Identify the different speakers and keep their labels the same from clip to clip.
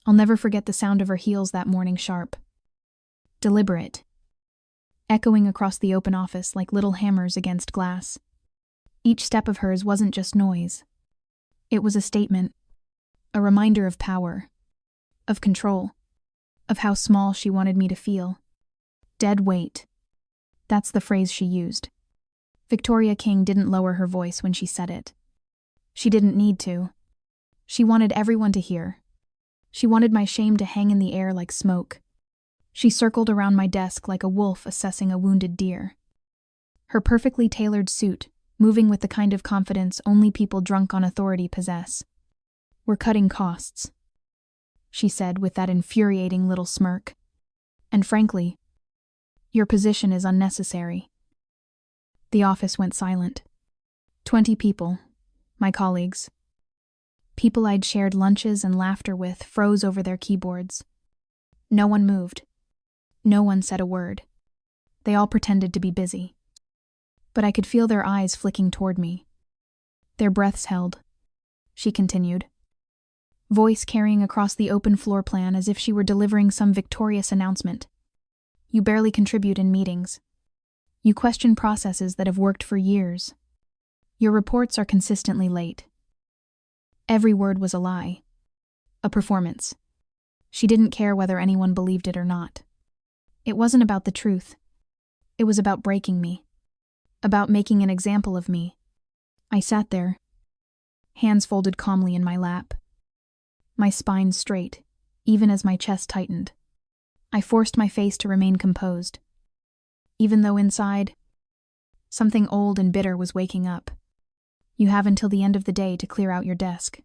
Speaker 1: I'll never forget the sound of her heels that morning, sharp, deliberate, echoing across the open office like little hammers against glass. Each step of hers wasn't just noise. It was a statement, a reminder of power, of control, of how small she wanted me to feel. Dead weight. That's the phrase she used. Victoria King didn't lower her voice when she said it. She didn't need to. She wanted everyone to hear. She wanted my shame to hang in the air like smoke. She circled around my desk like a wolf assessing a wounded deer. Her perfectly tailored suit, moving with the kind of confidence only people drunk on authority possess. "We're cutting costs," she said with that infuriating little smirk. "And frankly, your position is unnecessary." The office went silent. 20 people, my colleagues, people I'd shared lunches and laughter with, froze over their keyboards. No one moved. No one said a word. They all pretended to be busy. But I could feel their eyes flicking toward me. Their breaths held. She continued, voice carrying across the open floor plan as if she were delivering some victorious announcement. "You barely contribute in meetings. You question processes that have worked for years. Your reports are consistently late." Every word was a lie. A performance. She didn't care whether anyone believed it or not. It wasn't about the truth. It was about breaking me. About making an example of me. I sat there, hands folded calmly in my lap. My spine straight, even as my chest tightened. I forced my face to remain composed. Even though inside, something old and bitter was waking up. "You have until the end of the day to clear out your desk,"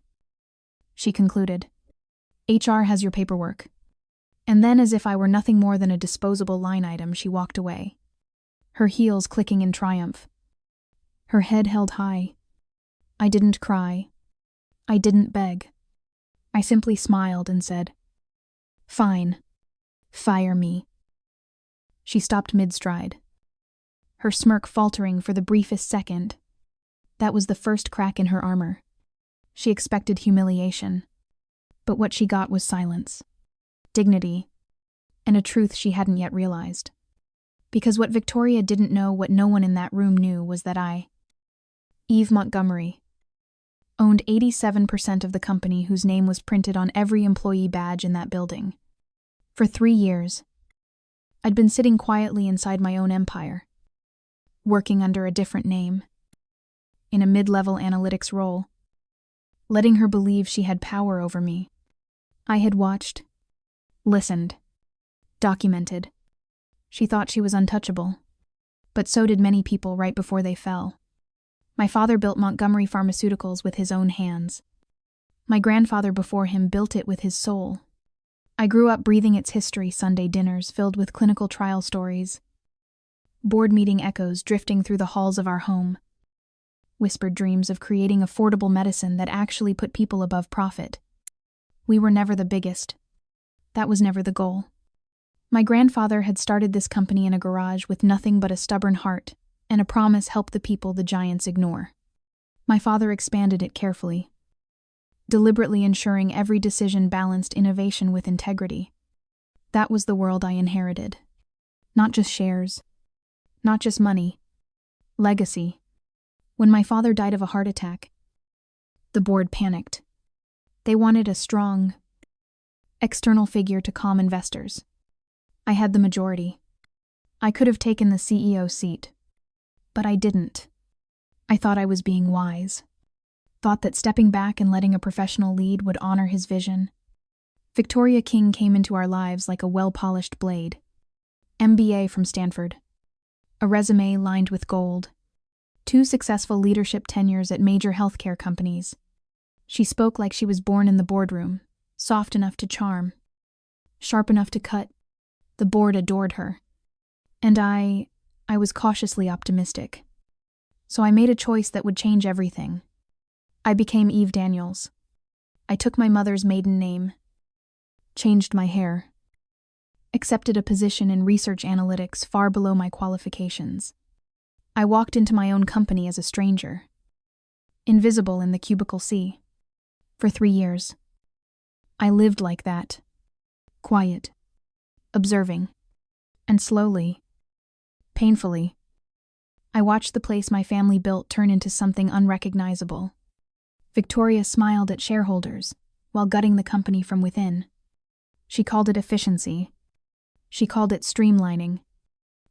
Speaker 1: she concluded. "HR has your paperwork." And then, as if I were nothing more than a disposable line item, she walked away, her heels clicking in triumph. Her head held high. I didn't cry. I didn't beg. I simply smiled and said, "Fine. Fire me." She stopped mid-stride, her smirk faltering for the briefest second. That was the first crack in her armor. She expected humiliation, but what she got was silence, dignity, and a truth she hadn't yet realized. Because what Victoria didn't know, what no one in that room knew, was that I, Eve Montgomery, owned 87% of the company whose name was printed on every employee badge in that building. For 3 years, I'd been sitting quietly inside my own empire, working under a different name, in a mid-level analytics role, letting her believe she had power over me. I had watched, listened, documented. She thought she was untouchable, but so did many people right before they fell. My father built Montgomery Pharmaceuticals with his own hands. My grandfather before him built it with his soul. I grew up breathing its history, Sunday dinners filled with clinical trial stories, board meeting echoes drifting through the halls of our home, whispered dreams of creating affordable medicine that actually put people above profit. We were never the biggest. That was never the goal. My grandfather had started this company in a garage with nothing but a stubborn heart and a promise: help the people the giants ignore. My father expanded it carefully, deliberately ensuring every decision balanced innovation with integrity. That was the world I inherited. Not just shares, not just money, legacy. When my father died of a heart attack, the board panicked. They wanted a strong, external figure to calm investors. I had the majority. I could have taken the CEO seat, but I didn't. I thought I was being wise. Thought that stepping back and letting a professional lead would honor his vision. Victoria King came into our lives like a well-polished blade. MBA from Stanford. A resume lined with gold. 2 successful leadership tenures at major healthcare companies. She spoke like she was born in the boardroom, soft enough to charm, sharp enough to cut. The board adored her. And I was cautiously optimistic. So I made a choice that would change everything. I became Eve Daniels. I took my mother's maiden name, changed my hair, accepted a position in research analytics far below my qualifications. I walked into my own company as a stranger, invisible in the cubicle sea. For 3 years. I lived like that. Quiet. Observing. And slowly, painfully, I watched the place my family built turn into something unrecognizable. Victoria smiled at shareholders while gutting the company from within. She called it efficiency. She called it streamlining.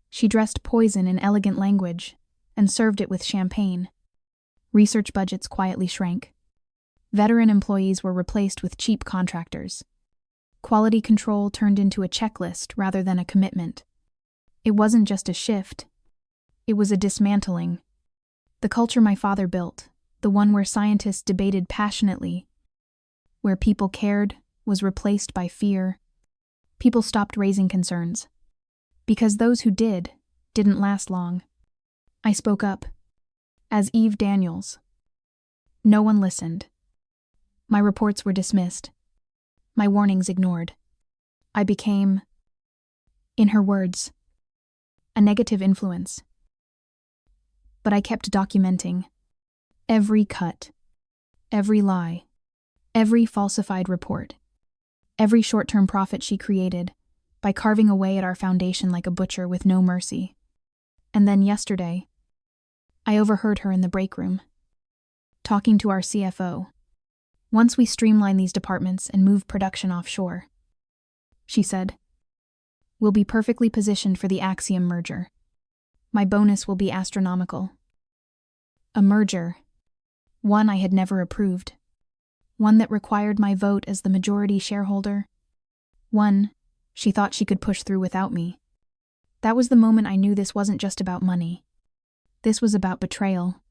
Speaker 1: She dressed poison in elegant language and served it with champagne. Research budgets quietly shrank. Veteran employees were replaced with cheap contractors. Quality control turned into a checklist rather than a commitment. It wasn't just a shift. It was a dismantling. The culture my father built, the one where scientists debated passionately, where people cared, was replaced by fear. People stopped raising concerns. Because those who didn't last long. I spoke up. As Eve Daniels. No one listened. My reports were dismissed. My warnings ignored. I became, in her words, a negative influence. But I kept documenting every cut, every lie, every falsified report, every short-term profit she created by carving away at our foundation like a butcher with no mercy. And then yesterday, I overheard her in the break room, talking to our CFO. Once we streamline these departments and move production offshore, she said, we'll be perfectly positioned for the Axiom merger. My bonus will be astronomical. A merger. One I had never approved. One that required my vote as the majority shareholder. One she thought she could push through without me. That was the moment I knew this wasn't just about money. This was about betrayal.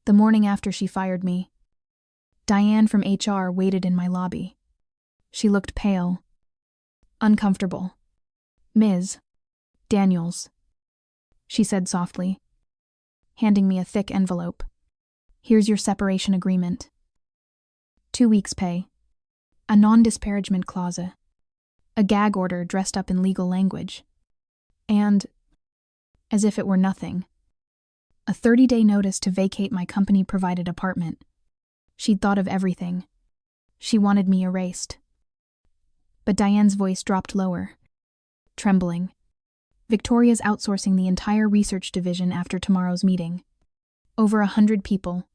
Speaker 1: The morning after she fired me, Diane from HR waited in my lobby. She looked pale, uncomfortable. Ms. Daniels, she said softly, handing me a thick envelope. Here's your separation agreement. 2 weeks' pay. A non-disparagement clause. A gag order dressed up in legal language. And, as if it were nothing, a 30-day notice to vacate my company-provided apartment. She'd thought of everything. She wanted me erased. But Diane's voice dropped lower, trembling. Victoria's outsourcing the entire research division after tomorrow's meeting. Over 100 people.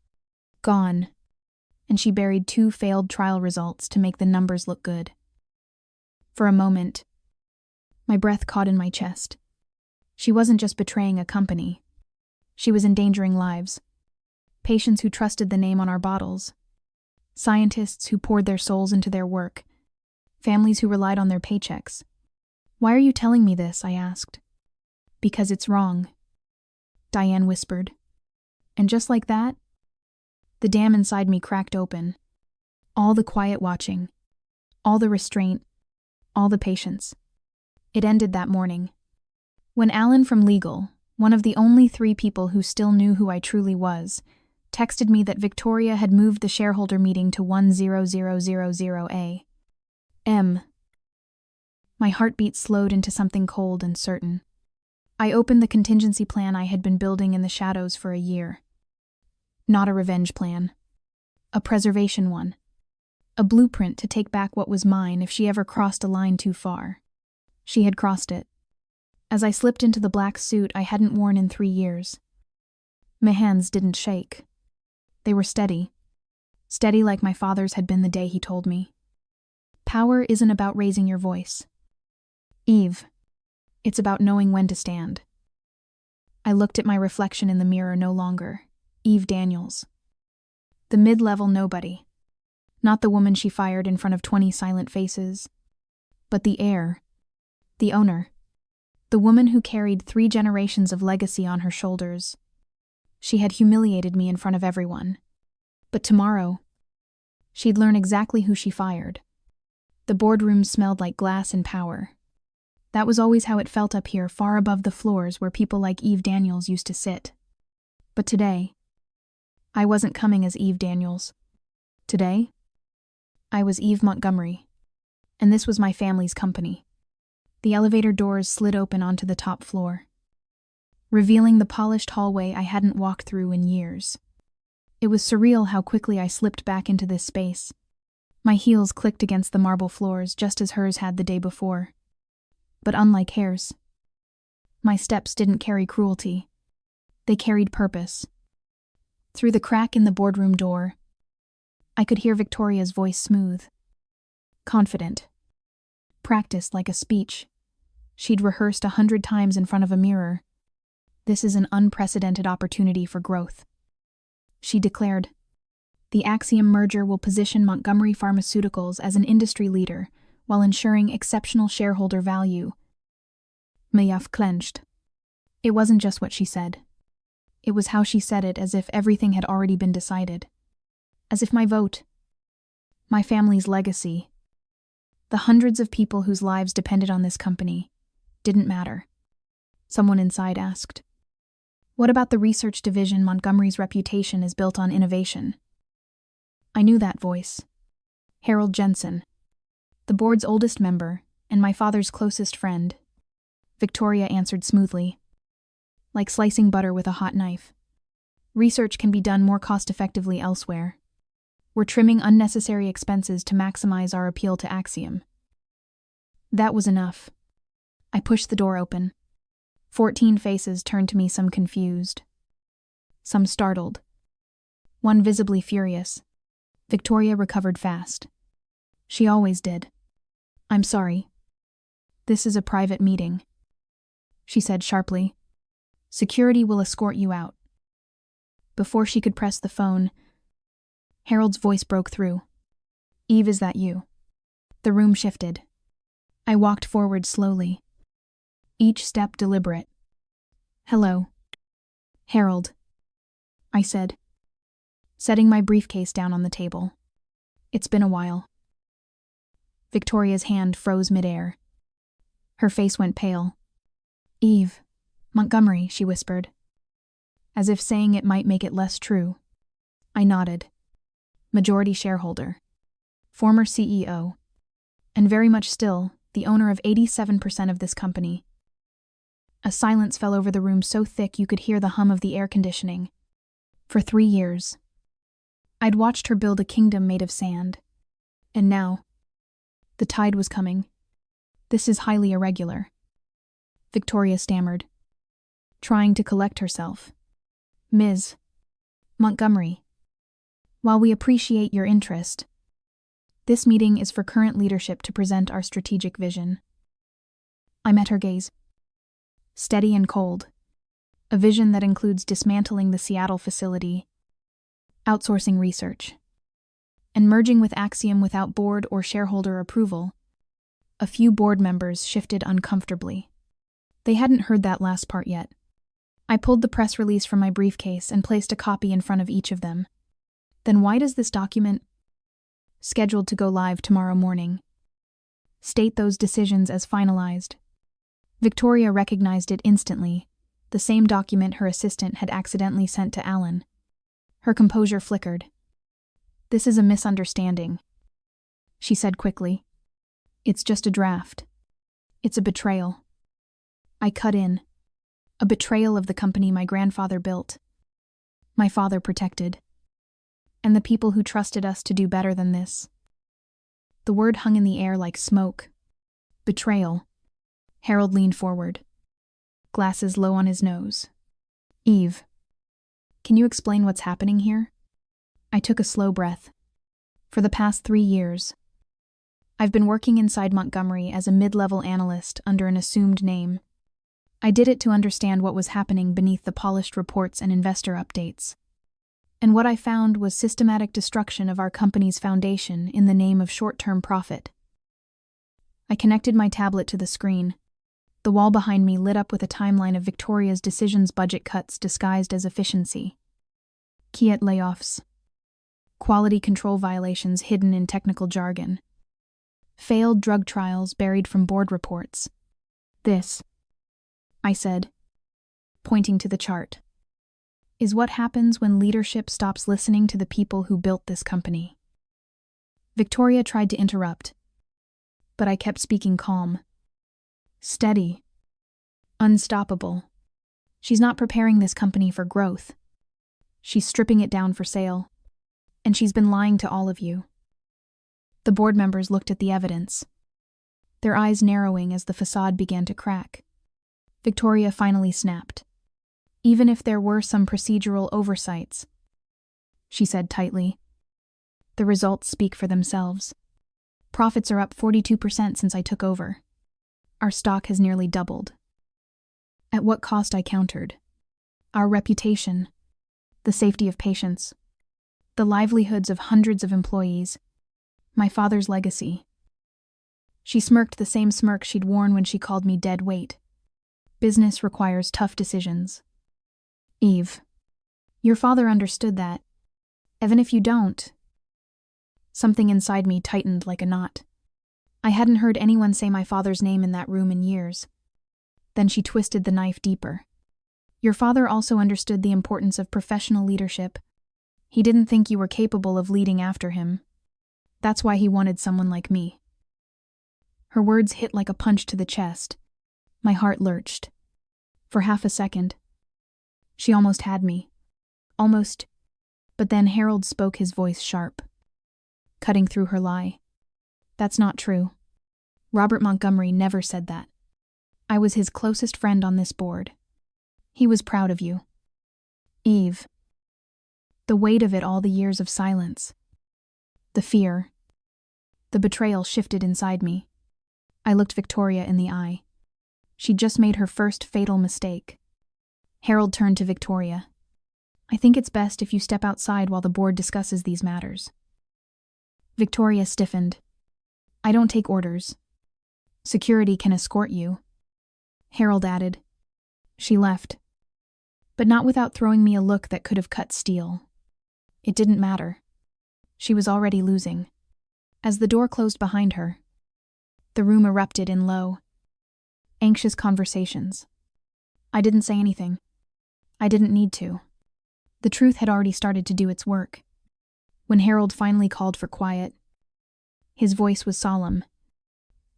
Speaker 1: Gone. And she buried 2 failed trial results to make the numbers look good. For a moment, my breath caught in my chest. She wasn't just betraying a company. She was endangering lives. Patients who trusted the name on our bottles. Scientists who poured their souls into their work. Families who relied on their paychecks. Why are you telling me this? I asked. Because it's wrong, Diane whispered. And just like that, the dam inside me cracked open. All the quiet watching. All the restraint. All the patience. It ended that morning. When Alan from Legal, one of the only 3 people who still knew who I truly was, texted me that Victoria had moved the shareholder meeting to 10000A. My heartbeat slowed into something cold and certain. I opened the contingency plan I had been building in the shadows for a year. Not a revenge plan. A preservation one. A blueprint to take back what was mine if she ever crossed a line too far. She had crossed it. As I slipped into the black suit I hadn't worn in 3 years. My hands didn't shake. They were steady. Steady like my father's had been the day he told me. Power isn't about raising your voice, Eve. It's about knowing when to stand. I looked at my reflection in the mirror no longer. Eve Daniels. The mid-level nobody. Not the woman she fired in front of 20 silent faces, but the heir, the owner, the woman who carried 3 generations of legacy on her shoulders. She had humiliated me in front of everyone. But tomorrow, she'd learn exactly who she fired. The boardroom smelled like glass and power. That was always how it felt up here, far above the floors where people like Eve Daniels used to sit. But today, I wasn't coming as Eve Daniels. Today, I was Eve Montgomery, and this was my family's company. The elevator doors slid open onto the top floor, revealing the polished hallway I hadn't walked through in years. It was surreal how quickly I slipped back into this space. My heels clicked against the marble floors just as hers had the day before. But unlike hers, my steps didn't carry cruelty. They carried purpose. Through the crack in the boardroom door, I could hear Victoria's voice smooth, confident, practiced like a speech she'd rehearsed 100 times in front of a mirror. "This is an unprecedented opportunity for growth," she declared. "The Axiom merger will position Montgomery Pharmaceuticals as an industry leader while ensuring exceptional shareholder value." My jaw clenched. It wasn't just what she said. It was how she said it, as if everything had already been decided. As if my vote, my family's legacy, the hundreds of people whose lives depended on this company, didn't matter. Someone inside asked, "What about the research division? Montgomery's reputation is built on innovation." I knew that voice. Harold Jensen, the board's oldest member and my father's closest friend. Victoria answered smoothly, like slicing butter with a hot knife. "Research can be done more cost-effectively elsewhere. We're trimming unnecessary expenses to maximize our appeal to Axiom." That was enough. I pushed the door open. 14 faces turned to me, some confused, some startled, one visibly furious. Victoria recovered fast. She always did. "I'm sorry. This is a private meeting," she said sharply. "Security will escort you out." Before she could press the phone, Harold's voice broke through. "Eve, is that you?" The room shifted. I walked forward slowly, each step deliberate. "Hello, Harold," I said, setting my briefcase down on the table. "It's been a while." Victoria's hand froze midair. Her face went pale. "Eve, Montgomery," she whispered, as if saying it might make it less true. I nodded. Majority shareholder, former CEO, and very much still the owner of 87% of this company. A silence fell over the room so thick you could hear the hum of the air conditioning. For 3 years, I'd watched her build a kingdom made of sand. And now, the tide was coming. "This is highly irregular," Victoria stammered, trying to collect herself. "Ms. Montgomery, while we appreciate your interest, this meeting is for current leadership to present our strategic vision." I met her gaze. Steady and cold. A vision that includes dismantling the Seattle facility, outsourcing research, and merging with Axiom without board or shareholder approval. A few board members shifted uncomfortably. They hadn't heard that last part yet. I pulled the press release from my briefcase and placed a copy in front of each of them. "Then why does this document, scheduled to go live tomorrow morning, state those decisions as finalized?" Victoria recognized it instantly, the same document her assistant had accidentally sent to Alan. Her composure flickered. "This is a misunderstanding," she said quickly. "It's just a draft. It's a betrayal." I cut in. "A betrayal of the company my grandfather built, my father protected, and the people who trusted us to do better than this." The word hung in the air like smoke. Betrayal. Harold leaned forward, glasses low on his nose. "Eve, can you explain what's happening here?" I took a slow breath. For the past 3 years, I've been working inside Montgomery as a mid-level analyst under an assumed name. I did it to understand what was happening beneath the polished reports and investor updates. And what I found was systematic destruction of our company's foundation in the name of short-term profit. I connected my tablet to the screen. The wall behind me lit up with a timeline of Victoria's decisions, budget cuts disguised as efficiency, Kiat layoffs, quality control violations hidden in technical jargon, failed drug trials buried from board reports. "This," I said, pointing to the chart, "is what happens when leadership stops listening to the people who built this company." Victoria tried to interrupt, but I kept speaking calm. Steady. Unstoppable. She's not preparing this company for growth. She's stripping it down for sale. And she's been lying to all of you. The board members looked at the evidence, their eyes narrowing as the facade began to crack. Victoria finally snapped. "Even if there were some procedural oversights," she said tightly, "the results speak for themselves. Profits are up 42% since I took over. Our stock has nearly doubled. At what cost, I countered. Our reputation, the safety of patients, the livelihoods of hundreds of employees, my father's legacy." She smirked the same smirk she'd worn when she called me dead weight. "Business requires tough decisions. Eve, your father understood that. Even if you don't." Something inside me tightened like a knot. I hadn't heard anyone say my father's name in that room in years. Then she twisted the knife deeper. "Your father also understood the importance of professional leadership. He didn't think you were capable of leading after him. That's why he wanted someone like me." Her words hit like a punch to the chest. My heart lurched. For half a second, she almost had me. Almost. But then Harold spoke, his voice sharp, cutting through her lie. "That's not true. Robert Montgomery never said that. I was his closest friend on this board. He was proud of you." Eve. The weight of it all, the years of silence. The fear. The betrayal shifted inside me. I looked Victoria in the eye. She'd just made her first fatal mistake. Harold turned to Victoria. "I think it's best if you step outside while the board discusses these matters." Victoria stiffened. "I don't take orders. Security can escort you," Harold added. She left, but not without throwing me a look that could have cut steel. It didn't matter. She was already losing. As the door closed behind her, the room erupted in low, anxious conversations. I didn't say anything. I didn't need to. The truth had already started to do its work. When Harold finally called for quiet, his voice was solemn.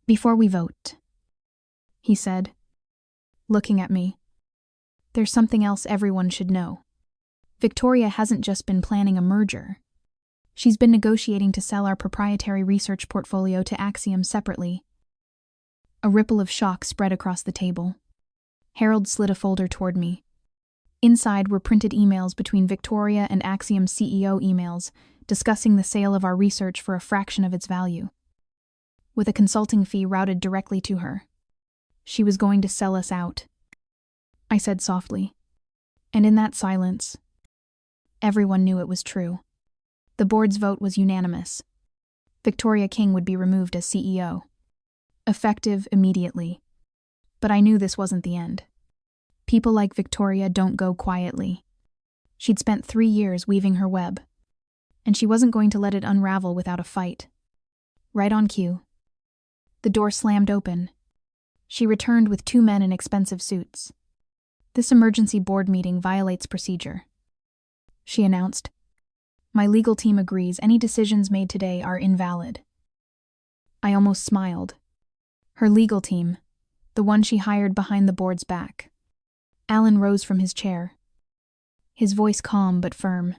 Speaker 1: "Before we vote," he said, looking at me, "there's something else everyone should know. Victoria hasn't just been planning a merger. She's been negotiating to sell our proprietary research portfolio to Axiom separately." A ripple of shock spread across the table. Harold slid a folder toward me. Inside were printed emails between Victoria and Axiom CEO emails discussing the sale of our research for a fraction of its value, with a consulting fee routed directly to her. She was going to sell us out, I said softly. And in that silence, everyone knew it was true. The board's vote was unanimous. Victoria King would be removed as CEO, effective immediately. But I knew this wasn't the end. People like Victoria don't go quietly. She'd spent 3 years weaving her web, and she wasn't going to let it unravel without a fight. Right on cue, the door slammed open. She returned with 2 men in expensive suits. "This emergency board meeting violates procedure," she announced. "My legal team agrees any decisions made today are invalid." I almost smiled. Her legal team, the one she hired behind the board's back. Alan rose from his chair, his voice calm but firm.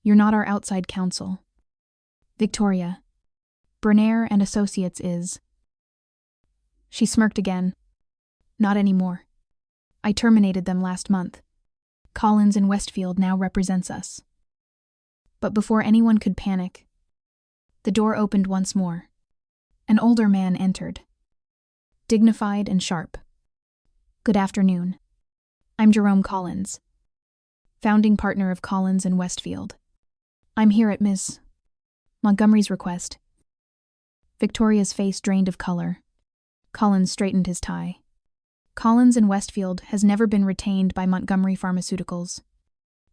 Speaker 1: "You're not our outside counsel. Victoria, Bernaire and Associates is." She smirked again. "Not anymore. I terminated them last month. Collins and Westfield now represents us." But before anyone could panic, the door opened once more. An older man entered, dignified and sharp. "Good afternoon. I'm Jerome Collins, founding partner of Collins and Westfield. I'm here at Ms. Montgomery's request." Victoria's face drained of color. Collins straightened his tie. "Collins and Westfield has never been retained by Montgomery Pharmaceuticals.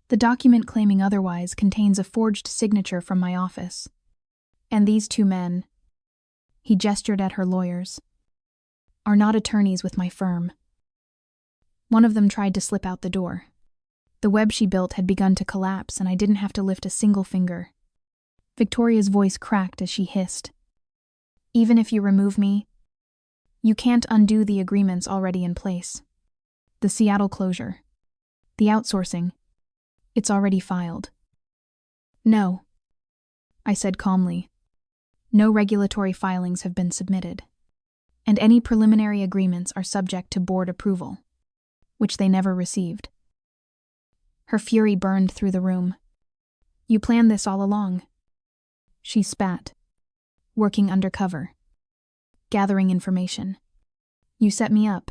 Speaker 1: The document claiming otherwise contains a forged signature from my office. And these 2 men," he gestured at her lawyers, "are not attorneys with my firm." One of them tried to slip out the door. The web she built had begun to collapse, and I didn't have to lift a single finger. Victoria's voice cracked as she hissed, "Even if you remove me, you can't undo the agreements already in place. The Seattle closure, the outsourcing, it's already filed." "No," I said calmly. No regulatory filings have been submitted, and any preliminary agreements are subject to board approval, which they never received. Her fury burned through the room. You planned this all along. She spat, working undercover, gathering information. You set me up.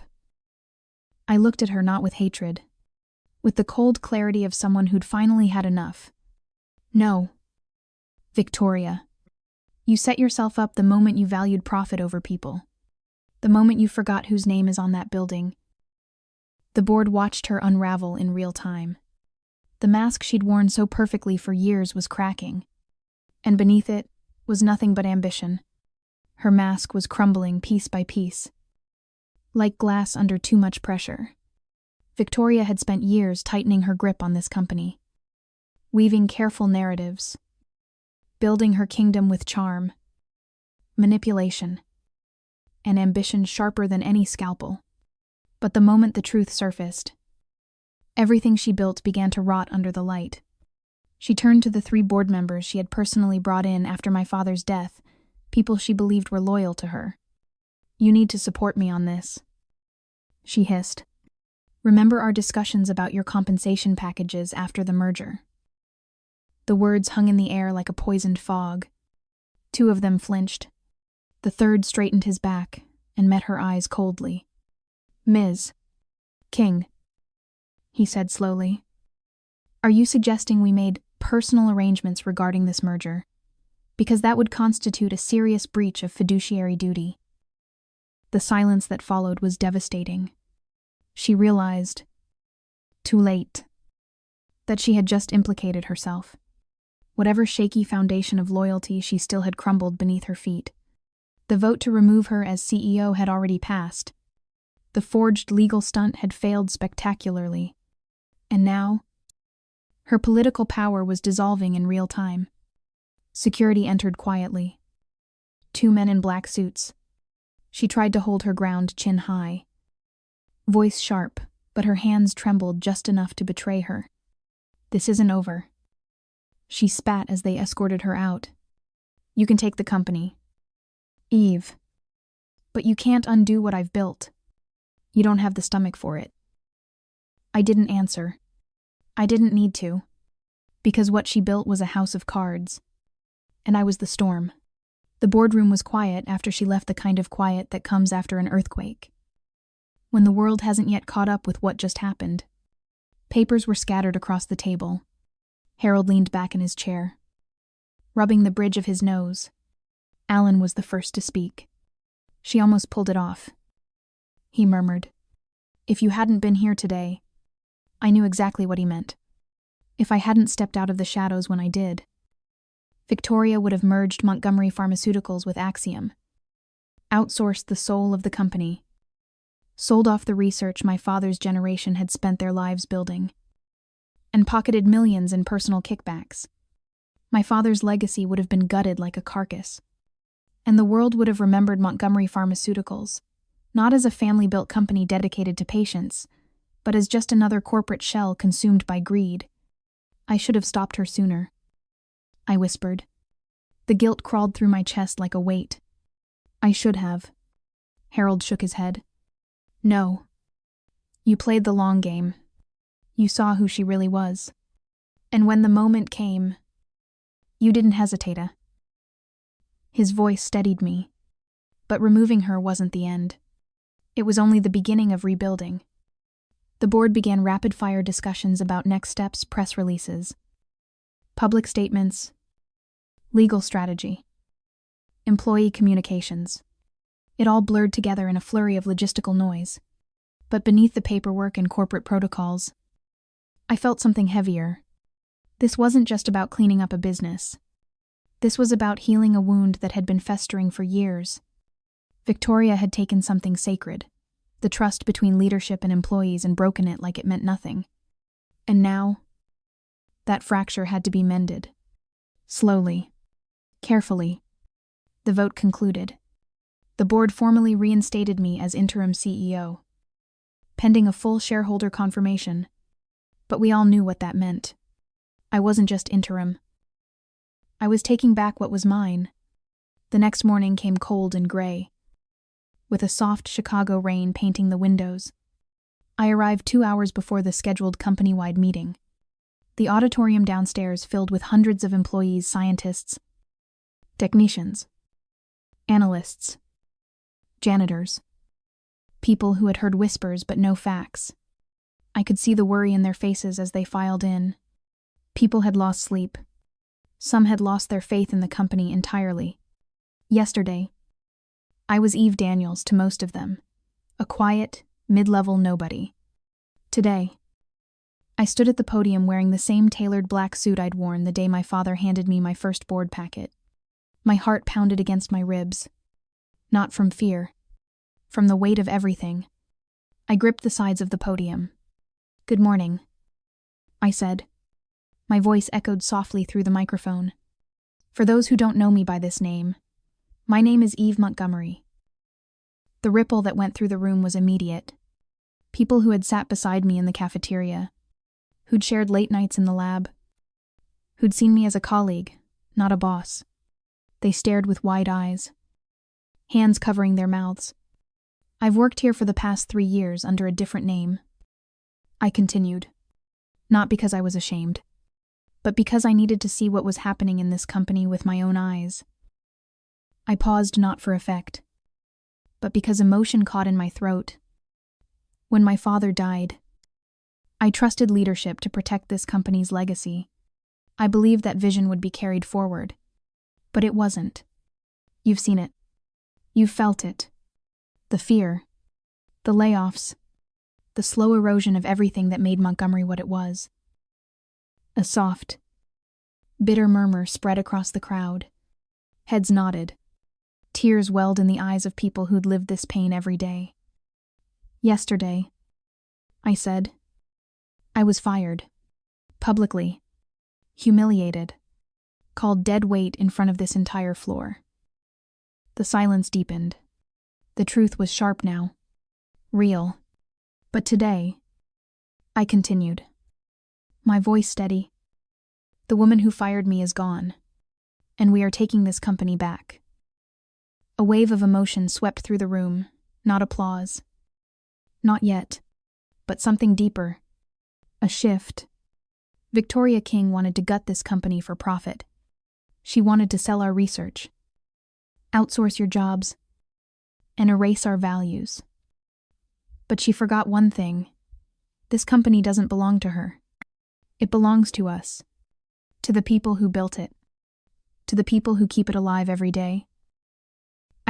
Speaker 1: I looked at her not with hatred, with the cold clarity of someone who'd finally had enough. No. Victoria, you set yourself up the moment you valued profit over people, the moment you forgot whose name is on that building. The board watched her unravel in real time. The mask she'd worn so perfectly for years was cracking, and beneath it was nothing but ambition. Her mask was crumbling piece by piece, like glass under too much pressure. Victoria had spent years tightening her grip on this company, weaving careful narratives, building her kingdom with charm, manipulation, and ambition sharper than any scalpel. But the moment the truth surfaced, everything she built began to rot under the light. She turned to the 3 board members she had personally brought in after my father's death, people she believed were loyal to her. You need to support me on this, she hissed. Remember our discussions about your compensation packages after the merger. The words hung in the air like a poisoned fog. 2 of them flinched. The third straightened his back and met her eyes coldly. Ms. King, he said slowly, are you suggesting we made personal arrangements regarding this merger? Because that would constitute a serious breach of fiduciary duty. The silence that followed was devastating. She realized, too late, that she had just implicated herself. Whatever shaky foundation of loyalty she still had crumbled beneath her feet. The vote to remove her as CEO had already passed. The forged legal stunt had failed spectacularly. And now, her political power was dissolving in real time. Security entered quietly. 2 men in black suits. She tried to hold her ground chin high. Voice sharp, but her hands trembled just enough to betray her. This isn't over. She spat as they escorted her out. You can take the company, Eve. But you can't undo what I've built. You don't have the stomach for it. I didn't answer. I didn't need to. Because what she built was a house of cards. And I was the storm. The boardroom was quiet after she left, the kind of quiet that comes after an earthquake, when the world hasn't yet caught up with what just happened. Papers were scattered across the table. Harold leaned back in his chair, rubbing the bridge of his nose. Alan was the first to speak. She almost pulled it off. He murmured, "If you hadn't been here today," I knew exactly what he meant. If I hadn't stepped out of the shadows when I did, Victoria would have merged Montgomery Pharmaceuticals with Axiom, outsourced the soul of the company, sold off the research my father's generation had spent their lives building, and pocketed millions in personal kickbacks. My father's legacy would have been gutted like a carcass, and the world would have remembered Montgomery Pharmaceuticals, not as a family-built company dedicated to patients, but as just another corporate shell consumed by greed. I should have stopped her sooner, I whispered. The guilt crawled through my chest like a weight. I should have. Harold shook his head. No. You played the long game. You saw who she really was. And when the moment came, you didn't hesitate. His voice steadied me. But removing her wasn't the end. It was only the beginning of rebuilding. The board began rapid-fire discussions about next steps, press releases, public statements, legal strategy, employee communications. It all blurred together in a flurry of logistical noise. But beneath the paperwork and corporate protocols, I felt something heavier. This wasn't just about cleaning up a business. This was about healing a wound that had been festering for years. Victoria had taken something sacred, the trust between leadership and employees, and broken it like it meant nothing. And now, that fracture had to be mended. Slowly, carefully. The vote concluded. The board formally reinstated me as interim CEO, pending a full shareholder confirmation. But we all knew what that meant. I wasn't just interim. I was taking back what was mine. The next morning came cold and gray, with a soft Chicago rain painting the windows. I arrived 2 hours before the scheduled company-wide meeting. The auditorium downstairs filled with hundreds of employees, scientists, technicians, analysts, janitors, people who had heard whispers but no facts. I could see the worry in their faces as they filed in. People had lost sleep. Some had lost their faith in the company entirely. Yesterday, I was Eve Daniels to most of them, a quiet, mid-level nobody. Today, I stood at the podium wearing the same tailored black suit I'd worn the day my father handed me my first board packet. My heart pounded against my ribs. Not from fear, from the weight of everything. I gripped the sides of the podium. "Good morning," I said. My voice echoed softly through the microphone. For those who don't know me by this name, my name is Eve Montgomery. The ripple that went through the room was immediate. People who had sat beside me in the cafeteria, who'd shared late nights in the lab, who'd seen me as a colleague, not a boss. They stared with wide eyes, hands covering their mouths. "I've worked here for the past 3 years under a different name," I continued, not because I was ashamed, but because I needed to see what was happening in this company with my own eyes. I paused not for effect, but because emotion caught in my throat. When my father died, I trusted leadership to protect this company's legacy. I believed that vision would be carried forward, but it wasn't. You've seen it. You've felt it. The fear, the layoffs, the slow erosion of everything that made Montgomery what it was. A soft, bitter murmur spread across the crowd. Heads nodded. Tears welled in the eyes of people who'd lived this pain every day. "Yesterday," I said, "I was fired. Publicly. Humiliated. Called dead weight in front of this entire floor." The silence deepened. The truth was sharp now. Real. "But today," I continued, my voice steady, "the woman who fired me is gone, and we are taking this company back." A wave of emotion swept through the room, not applause. Not yet, but something deeper. A shift. Victoria King wanted to gut this company for profit. She wanted to sell our research, outsource your jobs, and erase our values. But she forgot one thing. This company doesn't belong to her. It belongs to us, to the people who built it, to the people who keep it alive every day.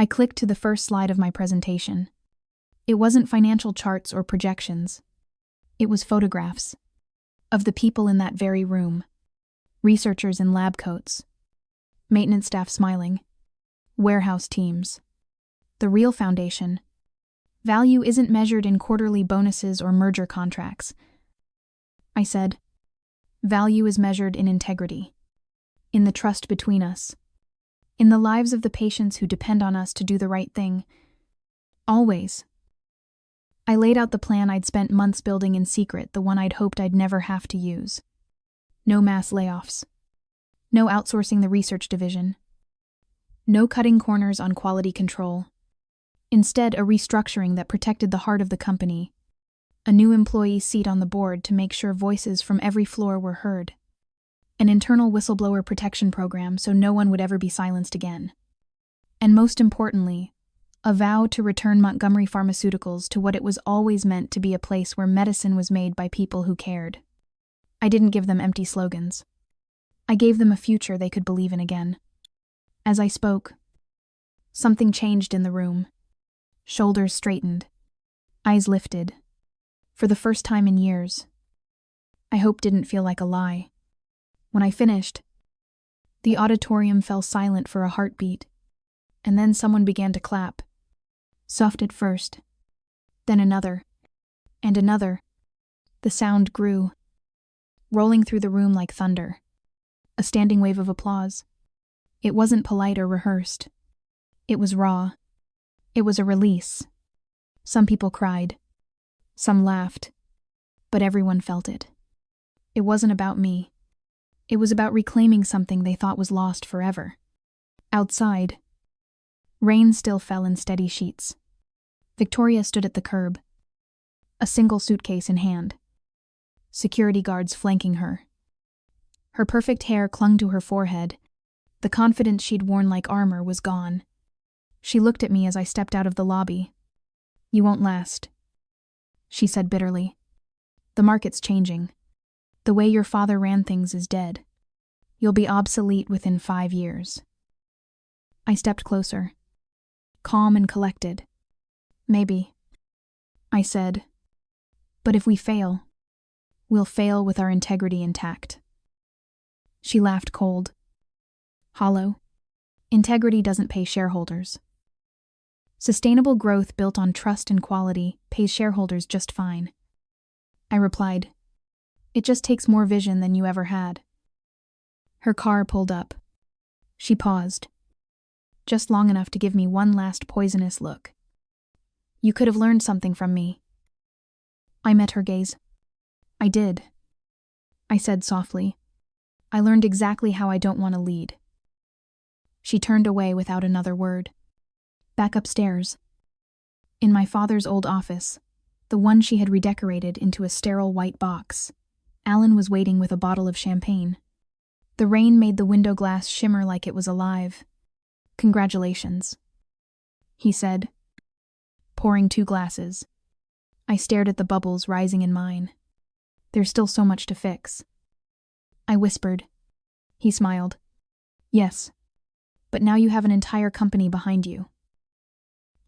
Speaker 1: I clicked to the first slide of my presentation. It wasn't financial charts or projections. It was photographs of the people in that very room, researchers in lab coats, maintenance staff smiling, warehouse teams. The real foundation. Value isn't measured in quarterly bonuses or merger contracts. I said, value is measured in integrity, in the trust between us, in the lives of the patients who depend on us to do the right thing. Always. I laid out the plan I'd spent months building in secret, the one I'd hoped I'd never have to use. No mass layoffs. No outsourcing the research division. No cutting corners on quality control. Instead, a restructuring that protected the heart of the company. A new employee seat on the board to make sure voices from every floor were heard. An internal whistleblower protection program so no one would ever be silenced again. And most importantly, a vow to return Montgomery Pharmaceuticals to what it was always meant to be, a place where medicine was made by people who cared. I didn't give them empty slogans. I gave them a future they could believe in again. As I spoke, something changed in the room. Shoulders straightened, eyes lifted. For the first time in years. I hope didn't feel like a lie. When I finished, the auditorium fell silent for a heartbeat, and then someone began to clap. Soft at first, then another, and another. The sound grew, rolling through the room like thunder. A standing wave of applause. It wasn't polite or rehearsed. It was raw. It was a release. Some people cried. Some laughed. But everyone felt it. It wasn't about me. It was about reclaiming something they thought was lost forever. Outside, Rain still fell in steady sheets. Victoria stood at the curb, a single suitcase in hand, security guards flanking her. Her perfect hair clung to her forehead. The confidence she'd worn like armor was gone. She looked at me as I stepped out of the lobby. "You won't last," she said bitterly. "The market's changing. The way your father ran things is dead. You'll be obsolete within 5 years." I stepped closer, calm and collected. "Maybe," I said. "But if we fail, we'll fail with our integrity intact." She laughed cold, hollow. "Integrity doesn't pay shareholders. Sustainable growth built on trust and quality pays shareholders just fine." I replied, "It just takes more vision than you ever had." Her car pulled up. She paused, just long enough to give me one last poisonous look. "You could have learned something from me." I met her gaze. "I did," I said softly. "I learned exactly how I don't want to lead." She turned away without another word. Back upstairs, in my father's old office, the one she had redecorated into a sterile white box, Alan was waiting with a bottle of champagne. The rain made the window glass shimmer like it was alive. "Congratulations," he said, pouring 2 glasses. I stared at the bubbles rising in mine. "There's still so much to fix," I whispered. He smiled. "Yes, but now you have an entire company behind you."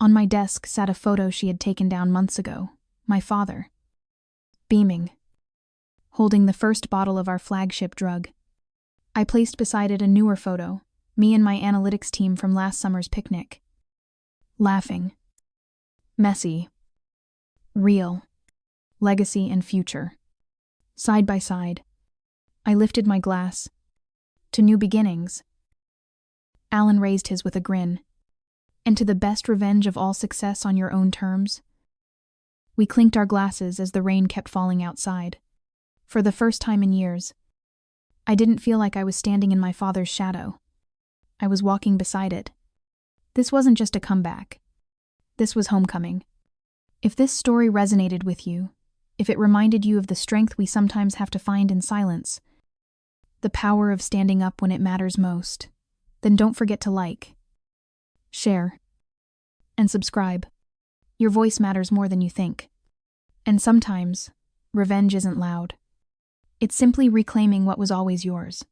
Speaker 1: On my desk sat a photo she had taken down months ago, my father, beaming, holding the first bottle of our flagship drug. I placed beside it a newer photo, me and my analytics team from last summer's picnic. Laughing. Messy. Real. Legacy and future. Side by side. I lifted my glass. To new beginnings. Alan raised his with a grin. "And to the best revenge of all success on your own terms." We clinked our glasses as the rain kept falling outside. For the first time in years, I didn't feel like I was standing in my father's shadow. I was walking beside it. This wasn't just a comeback. This was homecoming. If this story resonated with you, if it reminded you of the strength we sometimes have to find in silence, the power of standing up when it matters most, then don't forget to like, share, and subscribe. Your voice matters more than you think. And sometimes, revenge isn't loud. It's simply reclaiming what was always yours.